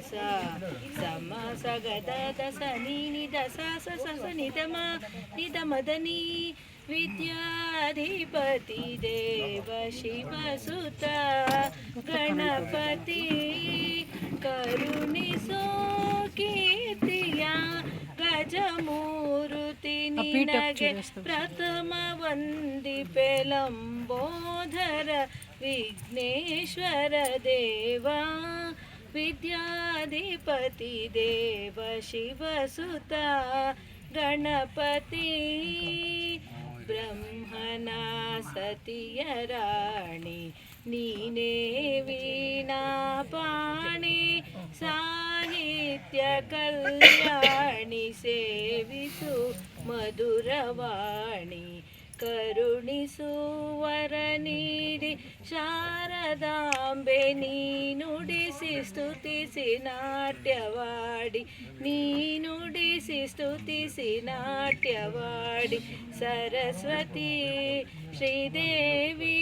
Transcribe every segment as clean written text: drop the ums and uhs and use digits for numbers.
ಸ ಸಮ ಸಗದ ದಸ ನೀನಿ ದಸ ಸ ಸ ನಿಧಮ ನಿಧಮದನಿ ವಿದ್ಯಾಧಿಪತಿ ದೇವ ಶಿವಸುತ ಗಣಪತಿ ಕರುಣಿಸೋ ಕೀರ್ತಿಯ ಗಜಮೂರುತಿ ನಿನಗೆ ಪ್ರಥಮ ವಂದಿಪೆ ಲಂಬೋಧರ ವಿಘ್ನೇಶ್ವರ ದೇವ ವಿದ್ಯಾಧಿಪತಿ ದೇವ ಶಿವಸುತ ಗಣಪತಿ ಬ್ರಹ್ಮನ ಸತಿಯ ರಾಣಿ ನೀನೇ ವೀಣಾ ಪಾಣಿ ಸಾಹಿತ್ಯ ಕಲ್ಯಾಣಿ ಸೇವಿಸು ಮಧುರವಾಣಿ ಕರುಣಿಸುವರ ನೀಡಿ ಶಾರದಾಂಬೆ ನೀ ನುಡಿಸಿ ಸ್ತುತಿಸಿ ನಾಟ್ಯವಾಡಿ ನೀ ನುಡಿಸಿ ಸ್ತುತಿಸಿ ನಾಟ್ಯವಾಡಿ ಸರಸ್ವತಿ ಶ್ರೀದೇವಿ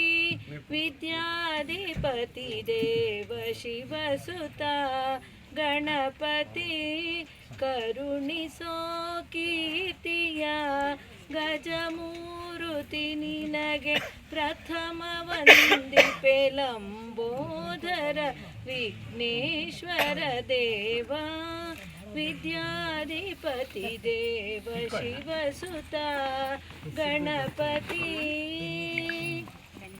ವಿದ್ಯಾಧಿಪತಿ ದೇವ ಶಿವಸುತ ಗಣಪತಿ ಕರುಣಿಸೋ ಕೀರ್ತಿಯ ಗಜಮೂರುತಿ ನಿನಗೆ ಪ್ರಥಮ ವಂದಿಪೆ ಲಂಬೋಧರ ವಿಘ್ನೇಶ್ವರ ದೇವ ವಿದ್ಯಾಧಿಪತಿ ದೇವ ಶಿವಸುತ ಗಣಪತಿ